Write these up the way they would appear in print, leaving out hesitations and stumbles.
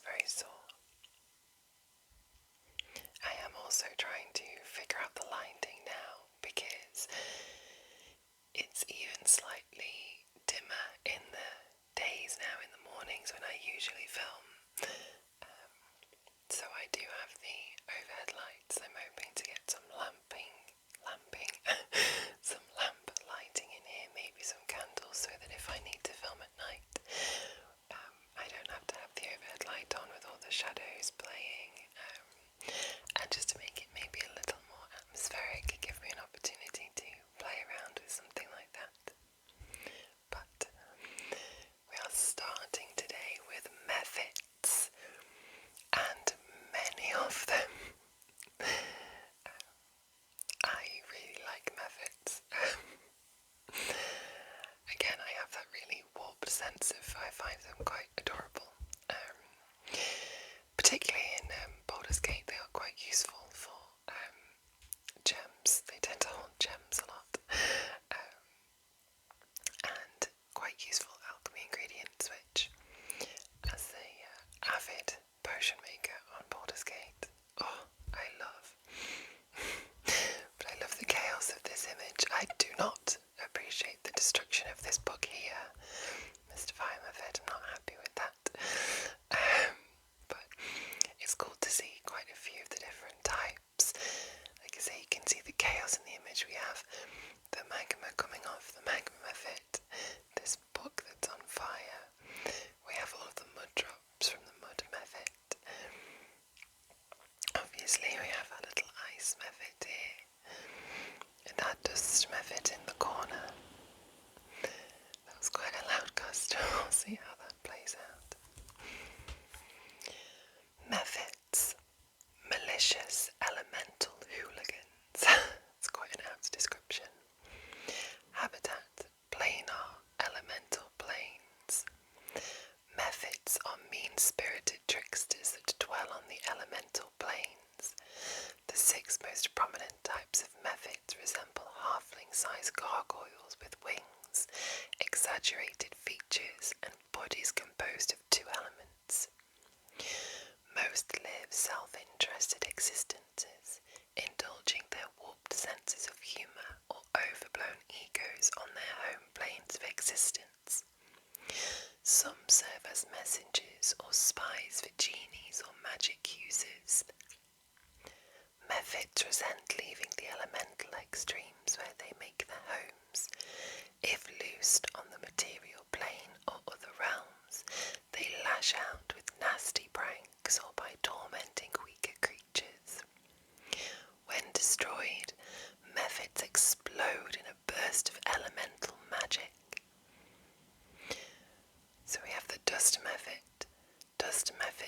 very sore. I am also trying to figure out the lighting now because it's even slightly dimmer in the days now, in the mornings when I usually film. So I do have the overhead lights. I'm hoping to get some some lamp lighting in here, maybe some candles, so that if I need to film at night, I don't have to have the overhead light on with all the shadows playing, and just to make it maybe a little more atmospheric, give me an opportunity to play around with something like that. But we are starting today with methods, and many of them. I really like methods. Again, I have that really warped sense of, I find them quite adorable. Particularly in Baldur's Gate, they are quite useful for gems. They tend to hold gems a lot. And quite useful alchemy ingredients, which, as a avid potion maker on Baldur's Gate, I love. But I love the chaos of this image. I do not appreciate the destruction of this book here. Mr. Firemuffet, I'm not happy with that. But it's cool to see quite a few of the different types. Like I say, you can see the chaos in the image. We have the magma coming off the magma muffet, this book that's on fire. We have all of the mud drops from the mud method. Obviously we have our little ice method here, and that dust method in the corner. That was quite a loud gust. We'll see how that plays out. Methods. Malicious elemental hooligans. It's quite an apt description. Habitat. Planar elemental planes. Methods are mean-spirited tricksters that dwell on the elemental planes. The 6 most prominent types of methods resemble halfling-sized gargoyles with wings, exaggerated features, and bodies composed of 2 elements. Most live self-interested existences, indulging their warped senses of humour or overblown egos on their home planes of existence. Some serve as messengers or spies for genies or magic users. Methods resent leaving the elemental extremes where they make their homes. If loosed on the material plane or other realms, they lash out with nasty pranks or by tormenting weaker creatures. When destroyed, methods explode in a burst of elemental magic. So we have the dust method. Dust method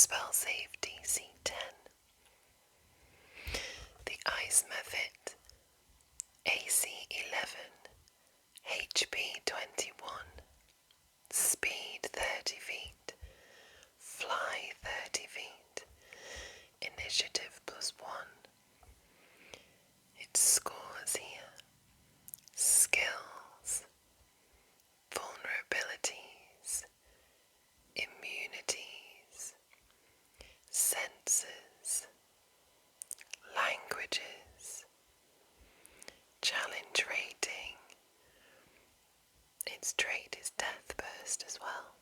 spell save DC 10. The Ice Method, AC 11, HP 21, Speed 30 feet, Fly 30 feet, Initiative +1. Its scores here: skills, vulnerabilities, immunities, senses, languages, challenge rating. Its trait is Death Burst as well.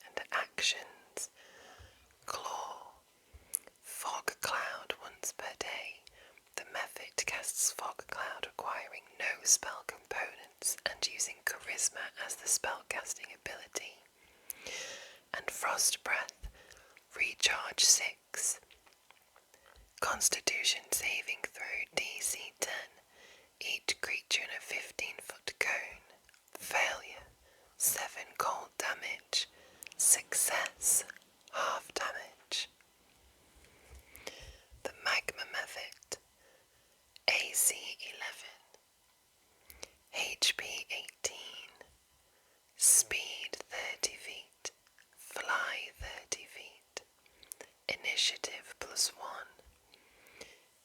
And actions: Claw, Fog Cloud once per day. The method casts Fog Cloud requiring no spell components and using Charisma as the spellcasting ability. And Frost Breath, Recharge 6. Constitution saving throw DC 10. Each creature in a 15-foot cone. Failure, 7 cold damage. Success, half damage. The Magma Method, AC 11, HP 18, Speed 30 feet, Fly 30 feet, Initiative +1.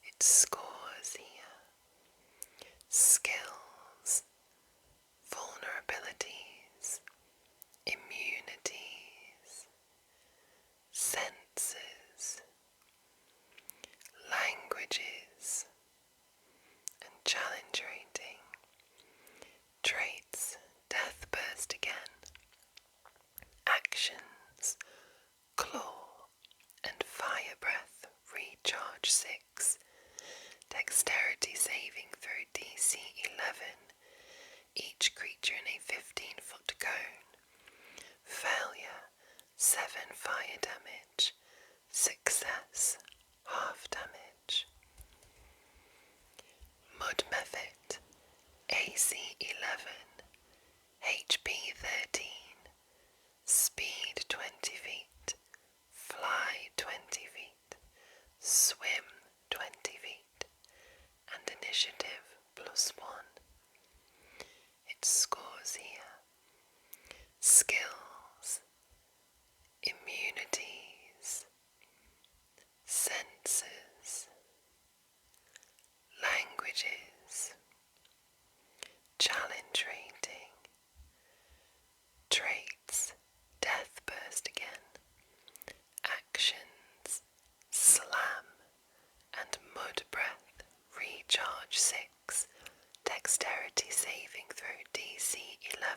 Its scores here: skills, vulnerabilities, immunities, senses, languages, and challenge rating. Traits: Death Burst again. Actions: Claw and Fire Breath, Recharge 6. Dexterity saving throw DC 11. Each creature in a 15-foot cone. Failure, 7 fire damage. Success, half damage. Mud Method, AC 11, HP 13, Speed 20 feet, Fly 20 feet, Swim 20 feet, and Initiative +1. Its scores here: skills, immunities, senses, languages, challenge rating. Traits: Death Burst again. Actions: Slam and Mud Breath, Recharge 6. Dexterity saving throw DC 11.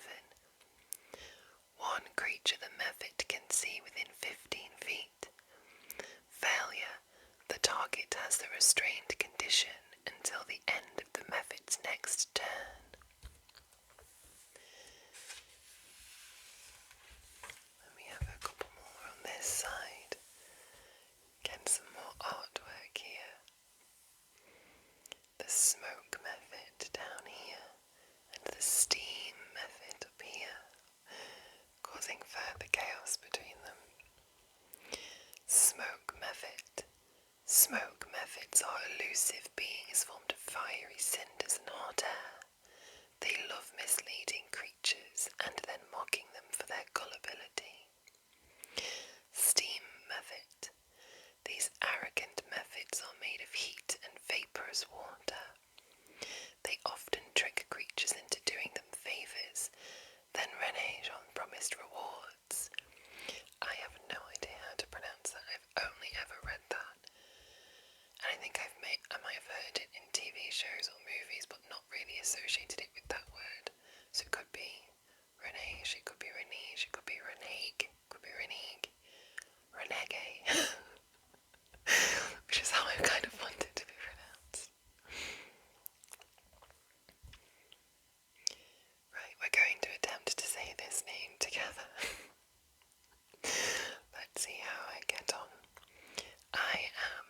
One creature the method can see within 15 feet. Failure, the target has the restrained condition until the end of the method's next turn. Let me have a couple more on this side. Get some more artwork here. The Smoke Method down here, and the Steam Method up here, causing further chaos between them. Smoke Method. Smoke methods are elusive beings formed of fiery cinders and hot air. They love misleading creatures and then mocking them for their gullibility. Steam Method. These arrogant methods are made of heat and vaporous water. They often trick creatures into doing them favours, then renege on promised rewards. I have no idea how to pronounce that. I've only ever read that. And I think I might have heard it in TV shows or movies, but not really associated it with that word. So it could be renege, it could be renege, it could be renege, it could be renege, renege. Which is how I kind of want it to be pronounced. Right, we're going to attempt to say this name together. Let's see how I get on. I am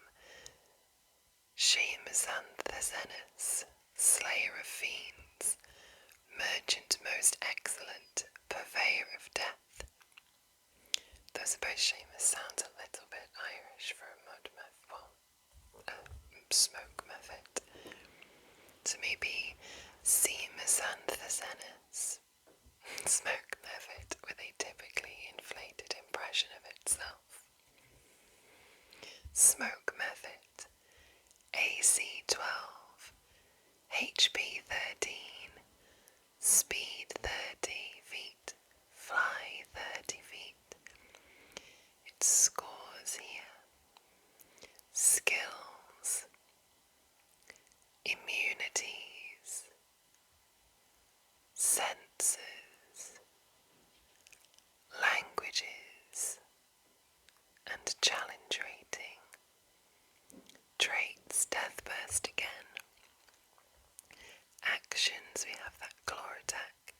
Sheamzanthezenus, Slayer of Fiends, Merchant most excellent, Purveyor of Death. Though I suppose Seamus sounds a little smoke method. So maybe Seamus Anthocyanus, smoke method with a typically inflated impression of itself. Smoke method, AC 12, HP 13, speed 30 feet, fly 30 feet. Its scores here: skills, immunities, senses, languages, and challenge rating. Traits: death burst again. Actions: we have that claw attack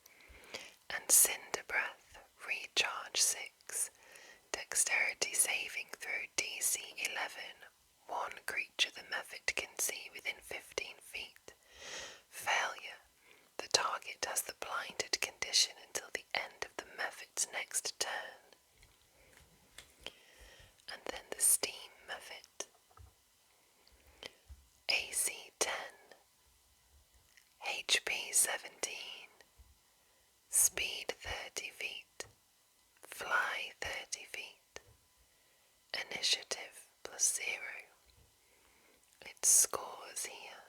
and cinder breath, recharge 6, dexterity saving throw DC 11, one creature the method can see within 15 feet. Failure: the target has the blinded condition until the end of the method's next turn. And then the steam method. AC 10, HP 17, speed 30 feet, fly 30 feet, initiative +0. Its scores here: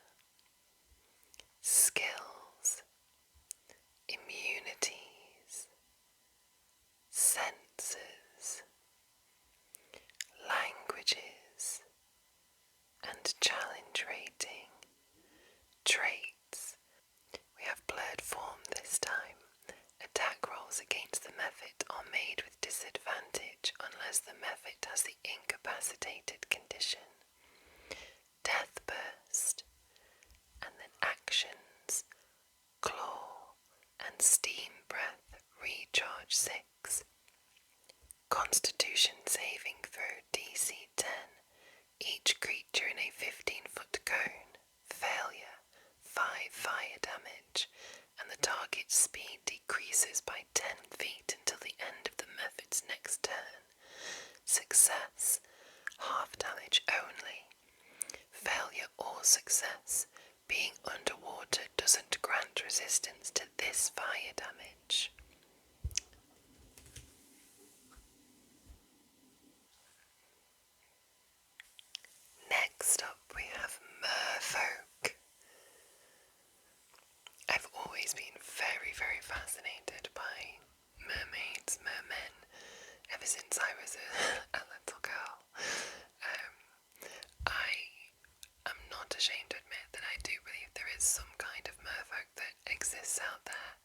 skills, immunities, senses, languages, and challenge rating. Traits: we have blurred form this time. Attack rolls against the method are made with disadvantage unless the method has the incapacitated condition. Death burst, and then actions: claw and steam breath, recharge 6. Constitution saving throw DC 10. Each creature in a 15-foot cone. Failure: 5 fire damage, and the target's speed decreases by 10 feet until the end of the method's next turn. Success: half damage only. Failure or success: being underwater doesn't grant resistance to this fire damage. Next up we have merfolk. I've always been very, very fascinated by mermaids, mermen, ever since I was a little girl. I am not ashamed to admit that I do believe there is some kind of merfolk that exists out there.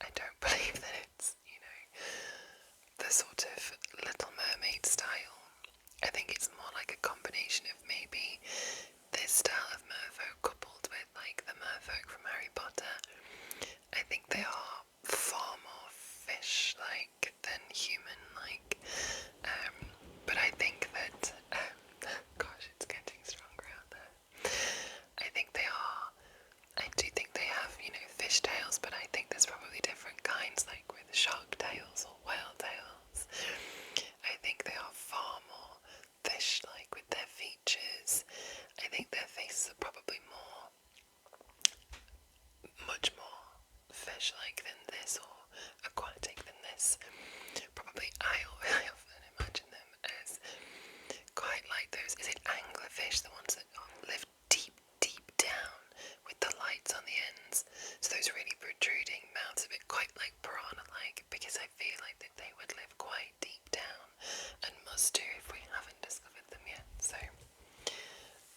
I don't believe that it's, the sort of Little Mermaid style. I think it's more like a combination of maybe this style of merfolk coupled with like the merfolk from Harry Potter. I think they are far more fish-like than human-like. But I think that, gosh, it's getting stronger out there. I do think they have, fish tails, but I think there's probably different kinds, like with shark tails or whale tails. I think they are far more fish-like with their features. I think their faces are probably much more fish-like than this, or aquatic than this. Probably I often imagine them as quite like those, is it anglerfish, the ones that live deep, deep down with the lights on the ends, so those really protruding mouths, a bit quite like piranha-like, because I feel like that they would live quite deep down, and must do if we haven't discovered them yet. So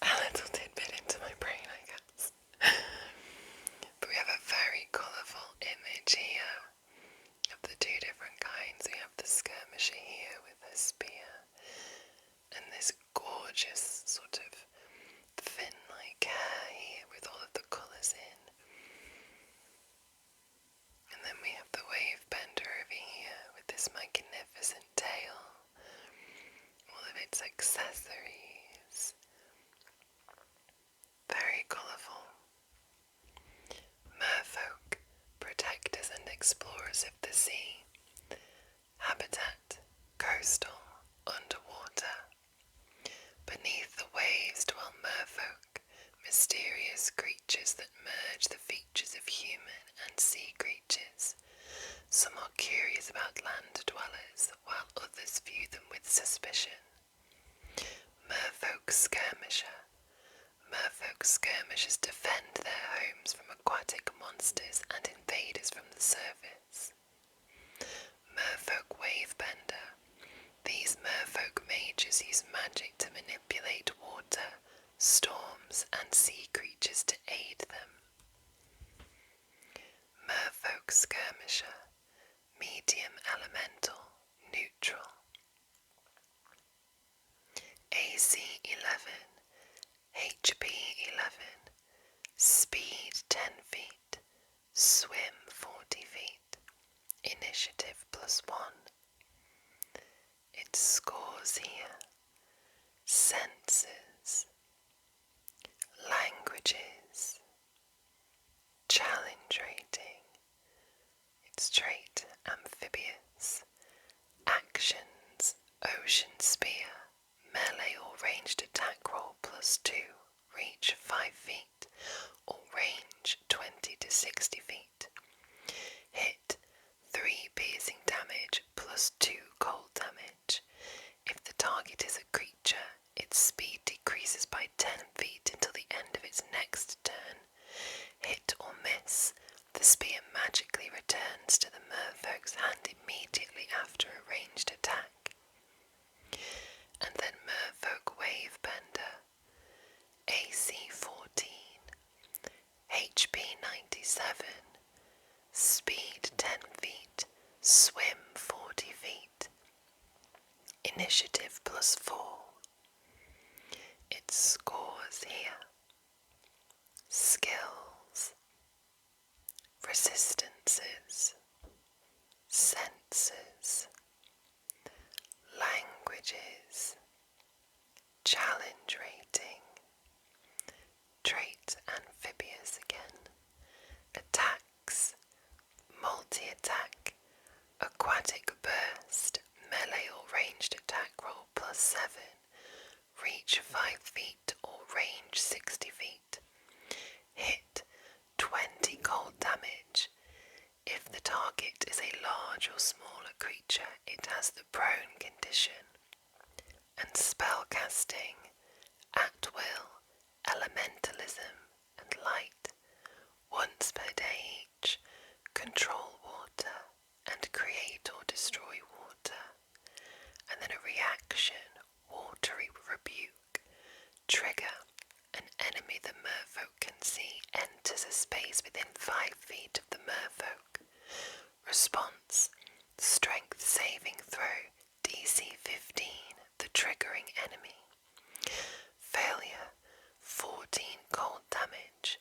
a little tidbit into my brain, I guess. But we have a very colourful image here of the two different kinds. We have the skirmisher here with her spear, and this gorgeous sort of fin-like hair here with all of the colours in. And then we have the wave bender over here with this magnificent tail, all of its accessories. Very colourful. Merfolk, protectors and explorers of the sea. Habitat, coastal, underwater. Beneath the its scores here: senses, languages, challenge rating, its trait amphibious, actions, ocean spear, melee or ranged attack roll +2, reach 5 feet, or range 20 to 60 feet. Hit 3 piercing damage +2 cold damage. If the target is a creature, its speed decreases by 10 feet until the end of its next turn. Hit or miss, the spear magically returns to the merfolk's hand immediately after a ranged attack. And then Merfolk Wavebender, AC 14, HP 97, speed 10 feet, swim 40 feet, initiative +4. Its scores here: skills, resistances, senses, languages, challenge rating, trait amphibious again, attacks, multi-attack, aquatic burst, melee or ranged attack roll +7, reach 5 feet or range 60 feet, hit 20 cold damage. If the target is a large or smaller creature, it has the prone condition. And spellcasting, at will, elementalism, and light, once per day each, control water, and create or destroy water. And then a reaction, watery rebuke, trigger, an enemy the merfolk can see enters a space within 5 feet of the merfolk. Response, strength saving throw, DC 15, the triggering enemy. Failure, 14 cold damage.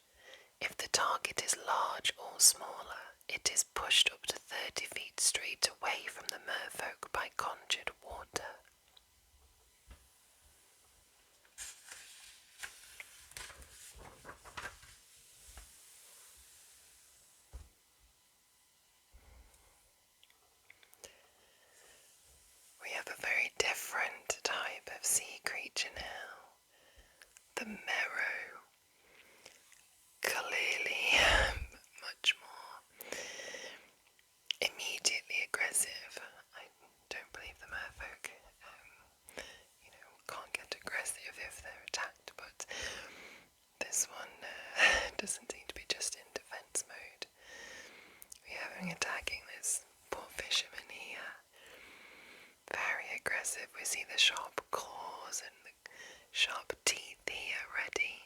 If the target is large or smaller, it is pushed up to 30 feet straight away from the merfolk by conjured water. We have a very different type of sea creature now. The Merrow. Clearly much more immediately aggressive. I don't believe the merfolk, can't get aggressive if they're attacked, but this one doesn't seem to be just in defense mode. We're having attacking this poor fisherman here. Very aggressive. We see the sharp claws and the sharp teeth here ready.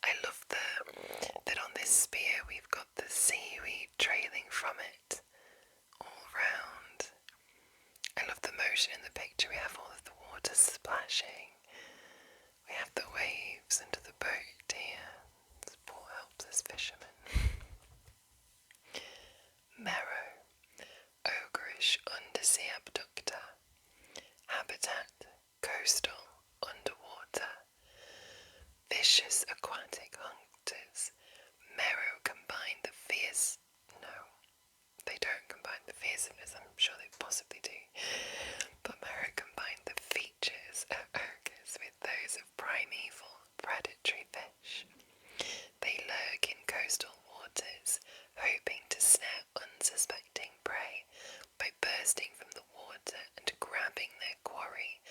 I love that on this spear we've got the seaweed trailing from it all round. I love the motion in the picture. We have all of the water splashing. We have the waves into the boat here. This poor helpless fisherman. Merrow, ogreish undersea abductor. Habitat, coastal, underwater. Vicious aquatic hunters. Merrow combine the fierce... No, they don't combine the fierceness, I'm sure they possibly do. But Merrow combine the features of ogres with those of primeval predatory fish. They lurk in coastal waters, hoping to snare unsuspecting prey by bursting from the water and grabbing their quarry,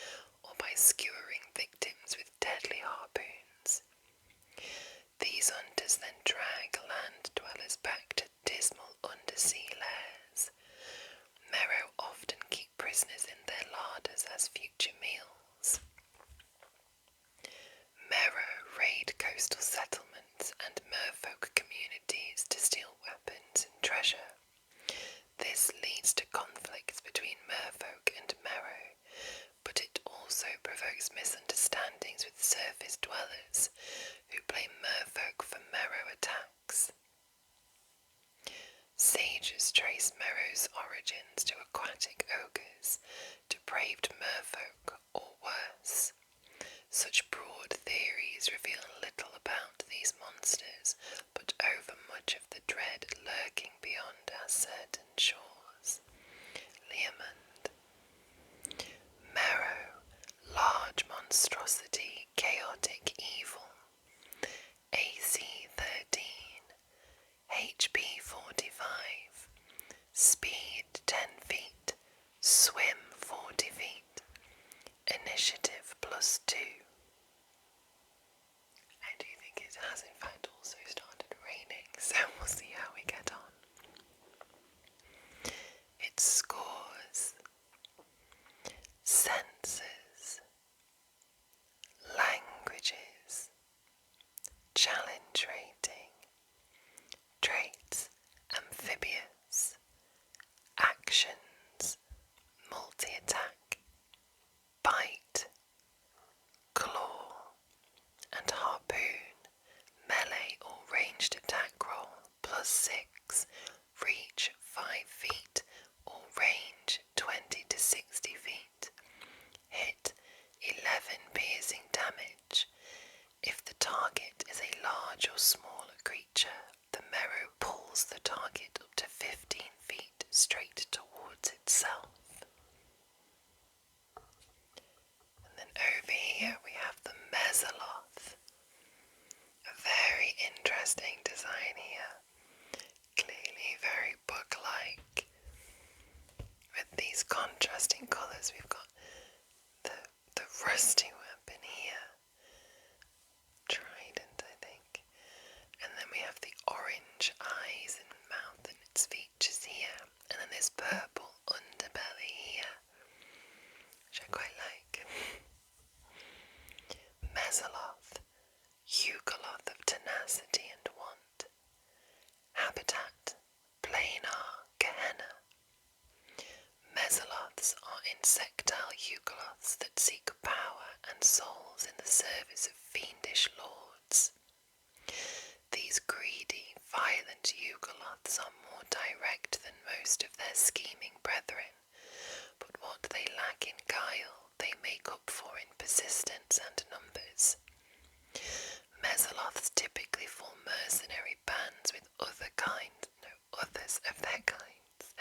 or by skewering victims with deadly harpoons. These hunters then drag land dwellers back to dismal undersea lairs. Merrow often keep prisoners in their larders as future meals. Merrow raid coastal settlements and merfolk communities to steal weapons and treasure. This leads to conflicts between merfolk and Merrow, but it also provokes misunderstandings with surface dwellers who blame merfolk for Merrow attacks. Sages trace Merrow's origins to aquatic ogres contrasting colours. We've got the rusty weapon here, trident, I think, and then we have the orange eyes and mouth and its features here, and then this purple underbelly here, which I quite like. Mesoloth, Yugoloth of tenacity and want. Habitat, planar, Gehenna. Mesoloths are insectile Yugoloths that seek power and souls in the service of fiendish lords. These greedy, violent Yugoloths are more direct than most of their scheming brethren, but what they lack in guile they make up for in persistence and numbers. Mesoloths typically form mercenary bands with others of their kinds.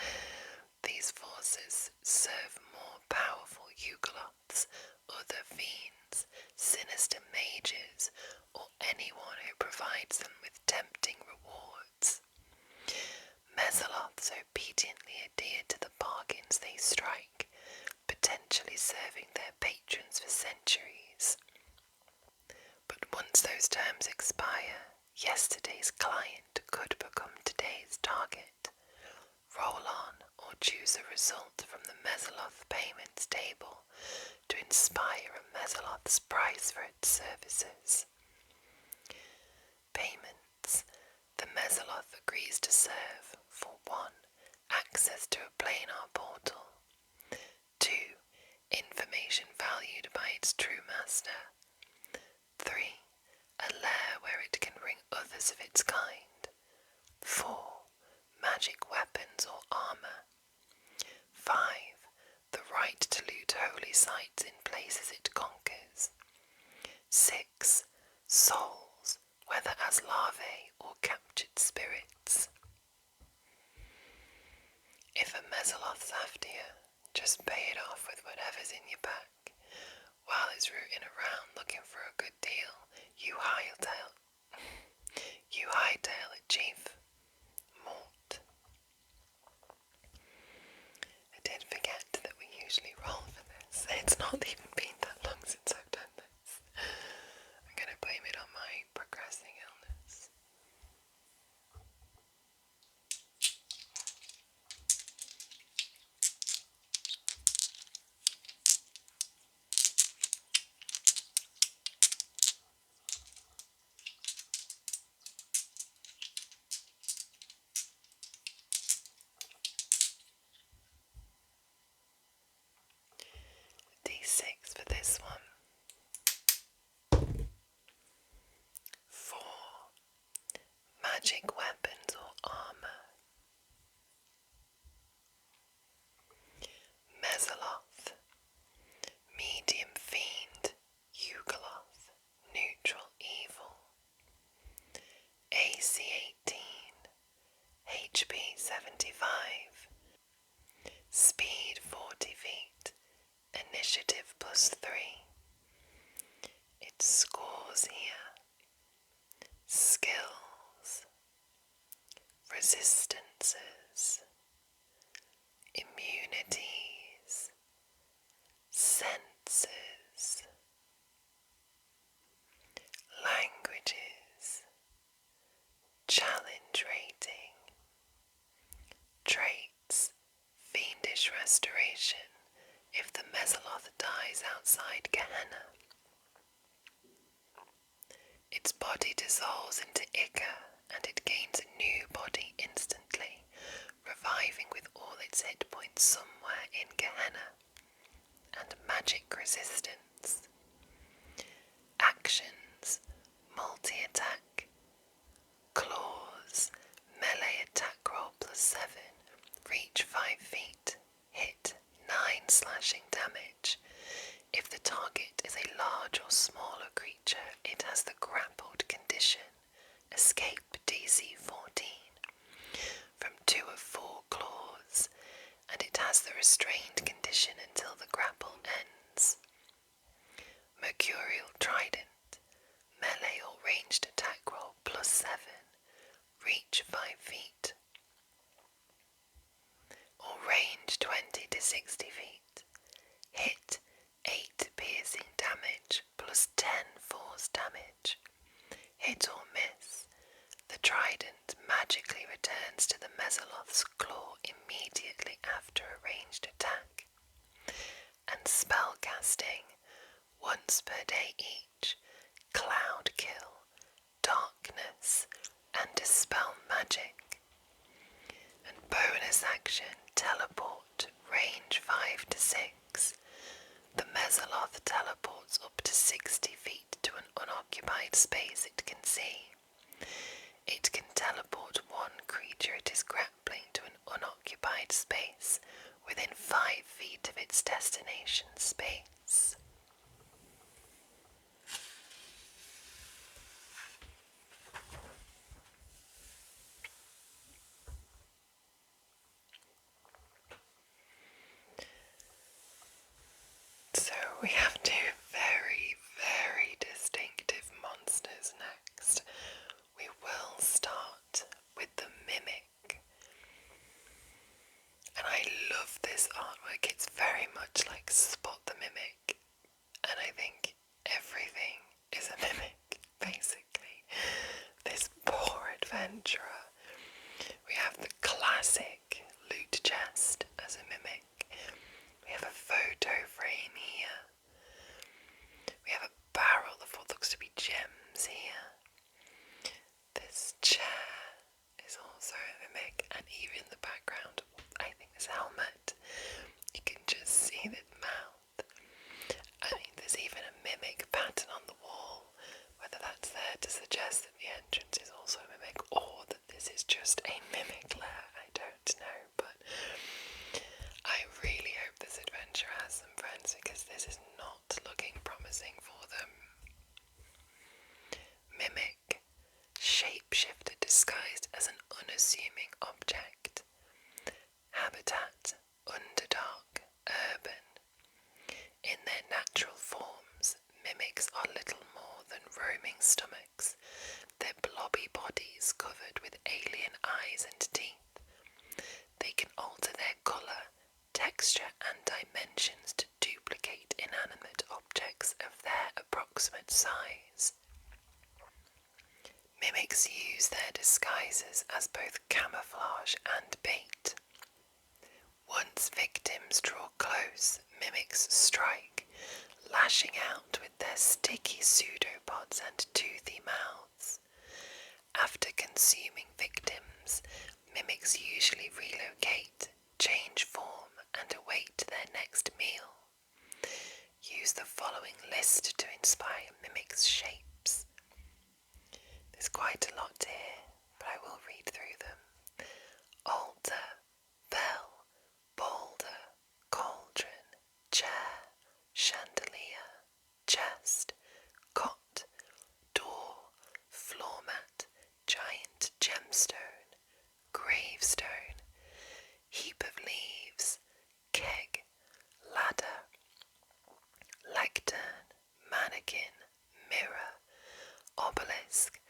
These forces serve more powerful Yugoloths, other fiends, sinister mages, or anyone who provides them with tempting rewards. Mesoloths obediently adhere to the bargains they strike, potentially serving their patrons for centuries. But once those terms expire, yesterday's client could become today's target. Roll on or choose a result from the Mesoloth payments table to inspire a Mesoloth's price for its services. Payments. The Mesoloth agrees to serve for 1. Access to a planar portal. 2. Information valued by its true master. 3. A lair where it can bring others of its kind. 4. Magic weapons or armour. 5. The right to loot holy sites in places it conquers. 6. Souls, whether as larvae or captured spirits. If a Mesoloth's after you, just pay it off with whatever's in your pack. While it's rooting around looking for a good deal, you hightail it, Chief. Mort. I did forget that we usually roll for this. It's not even been that long since I've done this. I'm going to blame it on my progressing illness. D6 for this one. 4. Magic weapons or armour. Mesoloth. Medium fiend. Yugoloth. Neutral evil. AC 18. HP 75. Speed 40 feet. Initiative +3. Its scores here. Skills. Resistances. Immunities. Senses. Languages. Challenge rating. Traits. Fiendish restoration if the Mesoloth dies outside Gehenna. Its body dissolves into ichor and it gains a new body instantly, reviving with all its hit points somewhere in Gehenna. And magic resistance. Actions. Multi-attack. Claws. Melee attack roll +7. Reach 5 feet. Hit 9 slashing damage. If the target is a large or smaller creature, it has the grappled condition. Escape DC 14. From 2 of 4 claws, and it has the restrained condition until the grapple ends. Mercurial Trident. Melee or ranged attack roll +7. Reach 5 feet. Or range 20 to 60 feet. casting, once per day each, Cloud Kill, Darkness, and Dispel Magic. And bonus action, Teleport, range 5 to 6. The Mesoloth teleports up to 60 feet to an unoccupied space it can see. It can teleport one creature it is grappling to an unoccupied space within 5 feet of its destination space. So we have two very, very distinctive monsters next. We will start with the Mimic. And I love this artwork. It's very much like Spot the Mimic. And I think everything is a mimic, basically. This poor adventurer. We have the classic loot chest as a mimic. We have a photo frame here. We have a barrel of what looks to be gems here. This chair is also a mimic, and even in the background, I think this helmet, you can just see the mouth. I mean, there's even a mimic pattern on the wall. Whether that's there to suggest that the entrance is also a mimic, or that this is just a mimic lair, I don't know, but I really hope this adventure has some friends, because this is not looking promising for them. Mimic, shapeshifter disguised as an unassuming object. Habitat, underdark, urban. In their natural forms, mimics are little more than roaming stomachs, their blobby bodies covered with alien eyes and teeth. They can alter their colour, texture and dimensions to duplicate inanimate objects of their approximate size. Mimics use their disguises as both camouflage and bait. Once victims draw close, mimics strike, lashing out with their sticky pseudopods and toothy mouths. After consuming victims, mimics usually relocate, change form, and await their next meal. Use the following list to inspire mimics' shapes. There's quite a lot here, but I will read through them. Altar, bell, boulder, cauldron, chair, chandelier, chest, cot, door, floor mat, giant gemstone, gravestone, heap of leaves, keg, ladder, lectern, mannequin, mirror, obelisk,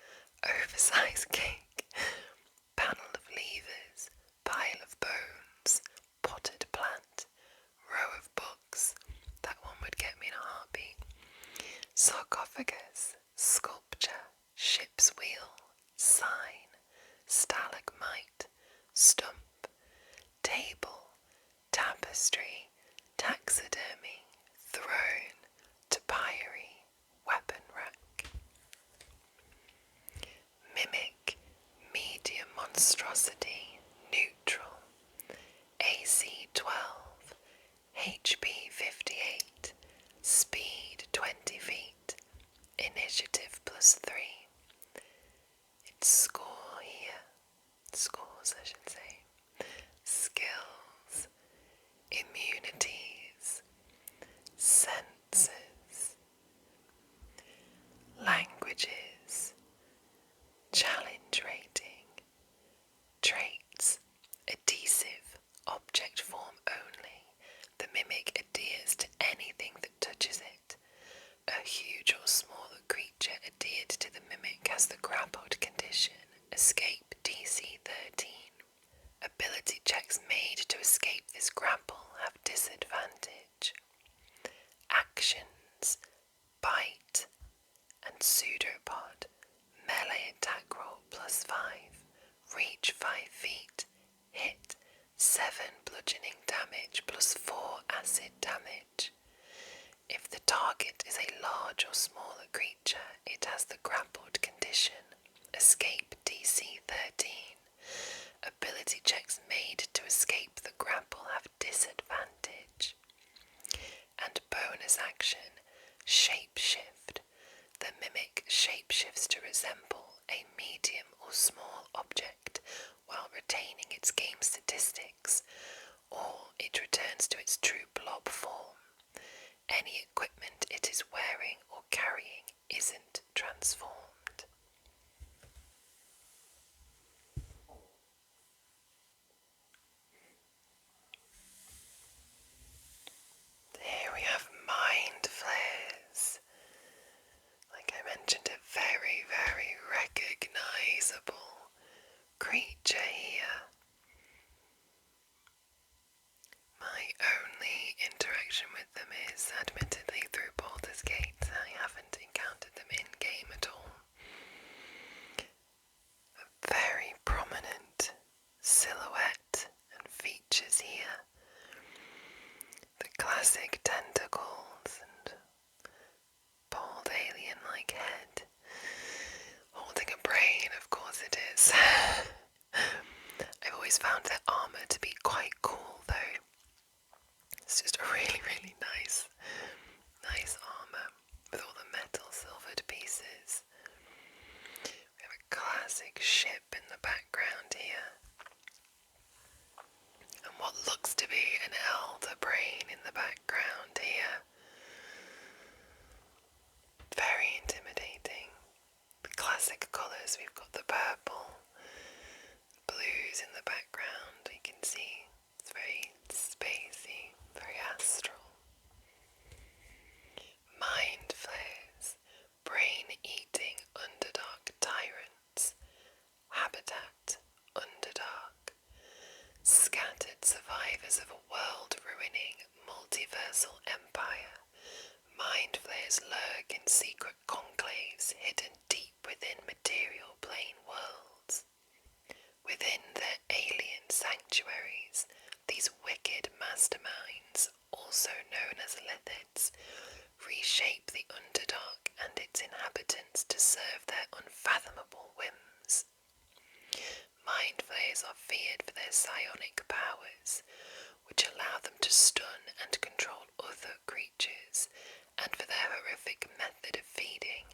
oversized cake, panel of levers, pile of bones, potted plant, row of books, that one would get me in a heartbeat, sarcophagus, sculpture, ship's wheel, sign, stalagmite, stump, table, tapestry, taxidermy, throne, topiary, weapon rack. Mimic, medium monstrosity, neutral, AC 12, HP 58, speed 20 feet, initiative +3. Its score here, scores I should say, skills, immunities, senses, languages, challenge rating, traits, adhesive, object form only. The mimic adheres to anything that touches it. A huge or smaller creature adhered to the mimic has the grappled condition, escape DC 13. Ability checks made to escape this grapple have disadvantage. Actions, bite, and pseudopod, melee attack roll +5, reach 5 feet, hit 7 bludgeoning damage +4 acid damage. If its true blob form. Any equipment it is wearing or carrying isn't transformed. Here we have mind flares. Like I mentioned, a very, very recognizable creature here. My only interaction with them is admittedly through Baldur's Gate. I haven't encountered them in game at all. A very prominent silhouette and features here. The classic tentacles and bald alien-like head. Holding a brain, of course it is. I've always found their armour to be quite cool though. It's just a really, really nice armour with all the metal silvered pieces. We have a classic ship in the background here. And what looks to be an elder brain in the background here. Very intimidating. The classic colours, we've got the purple, blues in the background, you can see it's very spacey, very astral. Mind flares, brain-eating underdark tyrants, habitat underdark, scattered survivors of a world-ruining multiversal empire. Mind flayers lurk in secret conclaves hidden deep within material plane worlds. Within their alien sanctuaries, these wicked masterminds, also known as lithids, reshape the Underdark and its inhabitants to serve their unfathomable whims. Mind flayers are feared for their psionic powers, which allow them to stun and control other creatures, and for their horrific method of feeding,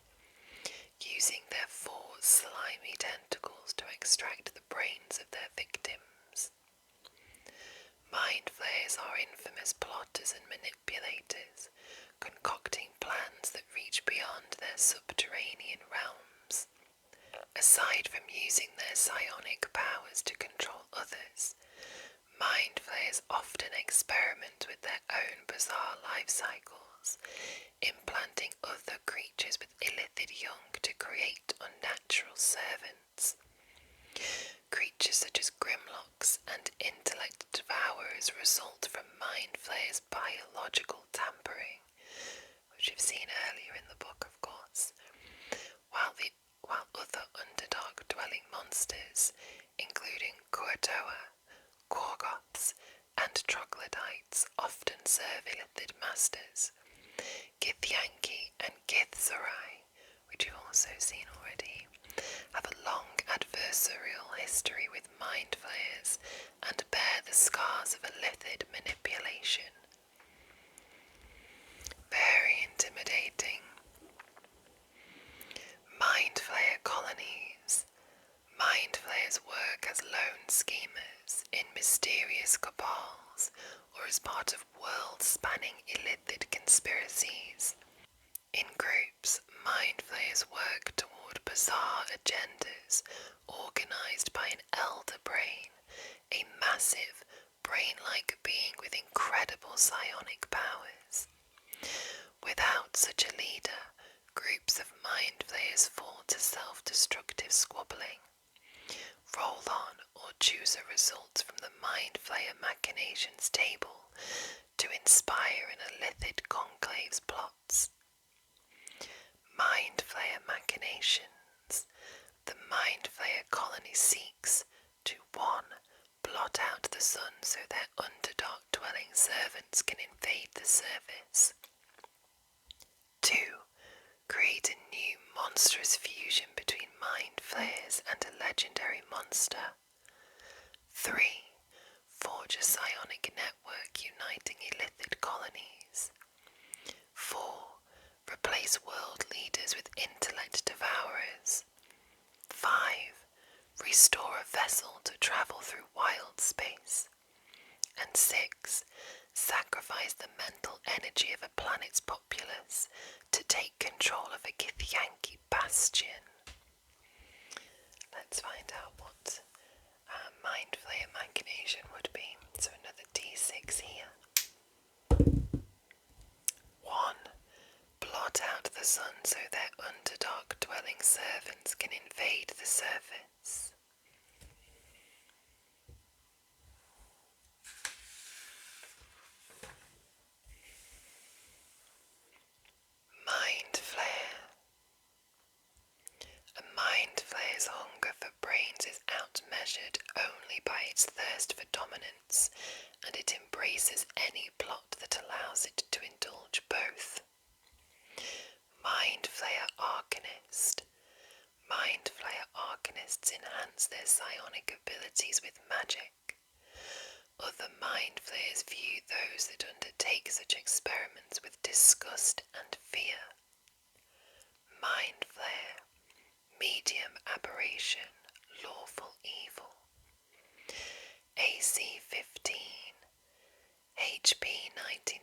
using their 4 slimy tentacles to extract the brains of their victims. Mind flayers are infamous plotters and manipulators, concocting plans that reach beyond their subterranean realms. Aside from using their psionic powers to control others, mind flayers often experiment with their own bizarre life cycles, implanting other creatures with illithid young to create unnatural servants. Creatures such as Grimlocks and Intellect Devourers result from mind flayers' biological tampering, which we've seen earlier in the book, of course, while other Underdark-dwelling monsters, including Kuatoa, Gorgoths, and Troglodytes, often serve illithid masters. Githyanki and Githzerai, which you've also seen already, have a long adversarial history with mind flayers and bear the scars of illithid manipulation. Very intimidating. Mind flayer colonies. Mind flayers work as lone schemers in mysterious cabals or as part of world-spanning illithid conspiracies. In groups, mind flayers work toward bizarre agendas organized by an elder brain, a massive, brain-like being with incredible psionic powers. Without such a leader, groups of mind flayers fall to self-destructive squabbling. Roll on or choose a result from the mind flayer machinations table to inspire an illithid conclave's plots. Mind flayer machinations. The mind flayer colony seeks to 1. Blot out the sun so their underdark dwelling servants can invade the surface. 2. Create a new monstrous fusion between mind flayers and a legendary monster. 3. Forge a psionic network uniting illithid colonies. 4. Replace world leaders with intellect devourers. 5. Restore a vessel to travel through wild space. And 6. Sacrifice mobilize the mental energy of a planet's populace to take control of a Githyanki bastion. Let's find out what Mind Flayer Machination would be. So another D6 here. 1. Blot out the sun so their underdark dwelling servants can invade the surface. Mind Flayer. A Mind Flayer's hunger for brains is outmeasured only by its thirst for dominance, and it embraces any plot that allows it to indulge both. Mind Flayer Arcanist. Mind Flayer Arcanists enhance their psionic abilities with magic. Other Mind Flayers view those that undertake such experiments with disgust and fear. Mind Flayer, Medium Aberration, Lawful Evil. AC 15, HP 99,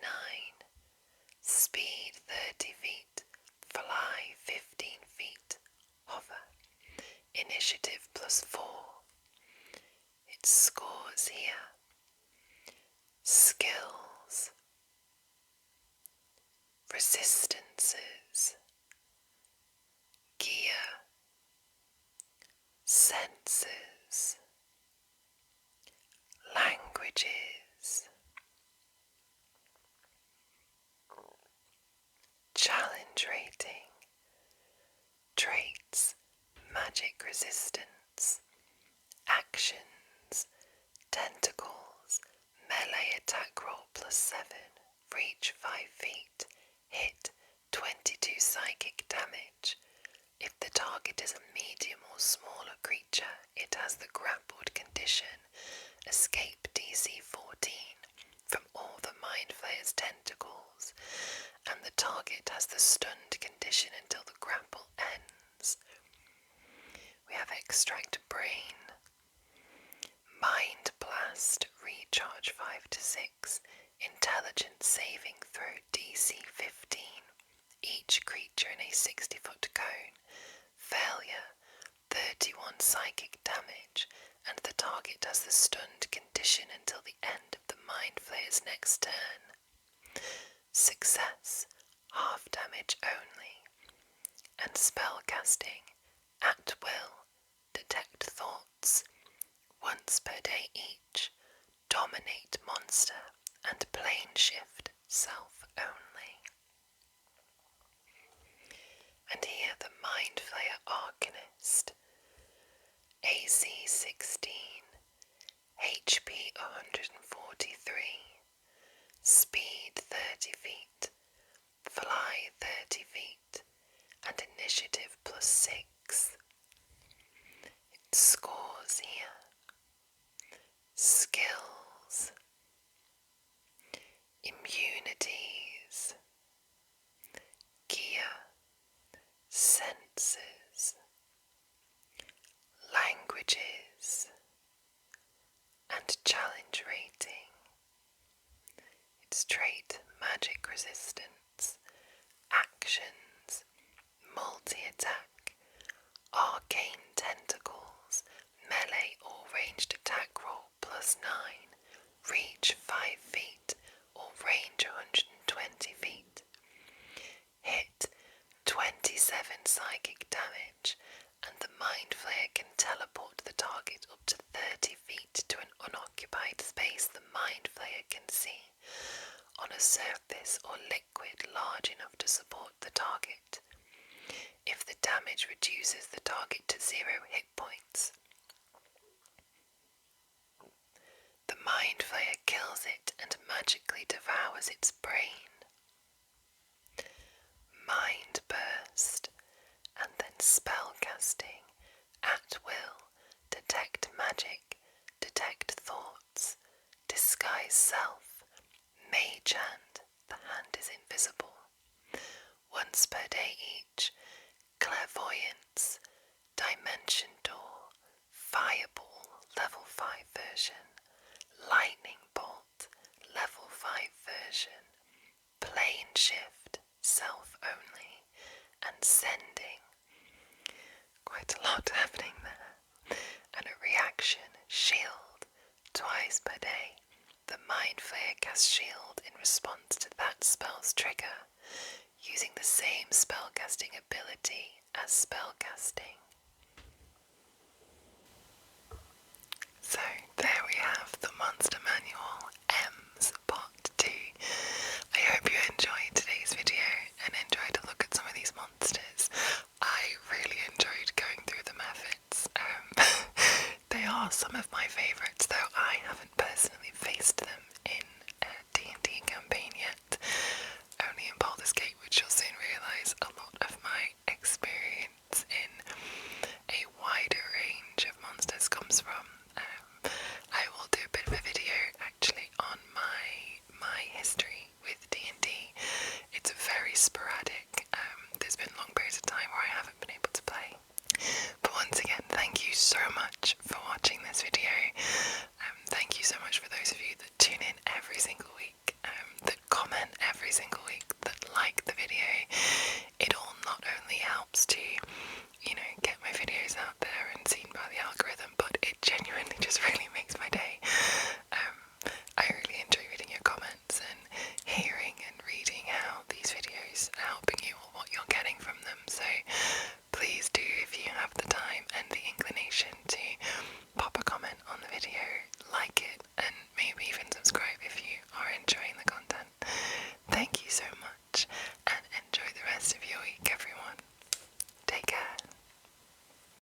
Speed 30 feet, Fly 15 feet, Hover. Initiative +4. Its scores here. Skills, Resistances, Gear, Senses, Languages, Challenge Rating, Traits, Magic Resistance, Actions, Tentacles, Melee attack roll +7, reach 5 feet, hit 22 psychic damage. If the target is a medium or smaller creature, it has the grappled condition, escape DC 14 from all the Mind Flayer's tentacles, and the target has the stunned condition until the grapple ends. We have Extract Brain, Mind Blast, recharge 5 to 6, Intelligence saving throw DC 15, each creature in a 60-foot cone, failure, 31 psychic damage, and the target has the stunned condition until the end of the Mind Flayer's next turn. Success, half damage only, and spellcasting, at will, detect thoughts, once per day each, dominate monster, and plane shift, self only. And here the Mind Flayer Arcanist, AC 16, HP 143, Speed 30 feet, Fly 30 feet, and Initiative +6. Its scores here. Skills, Immunities, Gear, Senses, Languages, and Challenge Rating. Its trait, Magic Resistance, Actions, Multi-Attack, Arcane Tentacles, Melee or ranged attack roll +9, reach 5 feet or range 120 feet. Hit 27 psychic damage, and the Mind Flayer can teleport the target up to 30 feet to an unoccupied space the Mind Flayer can see, on a surface or liquid large enough to support the target. If the damage reduces the target to 0 hit points, the Mind Flayer kills it and magically devours its brain. Mind Burst, and then spellcasting, at will, detect magic, detect thoughts, disguise self, mage hand, the hand is invisible. Once per day each, clairvoyance, dimension door, fireball, level 5 version, lightning bolt, level 5 version, plane shift, self only, and sending. Quite a lot happening there. And a reaction, shield, twice per day. The Mind Flayer casts shield in response to that spell's trigger, using the same spellcasting ability as spellcasting. So there we have the Monster Manual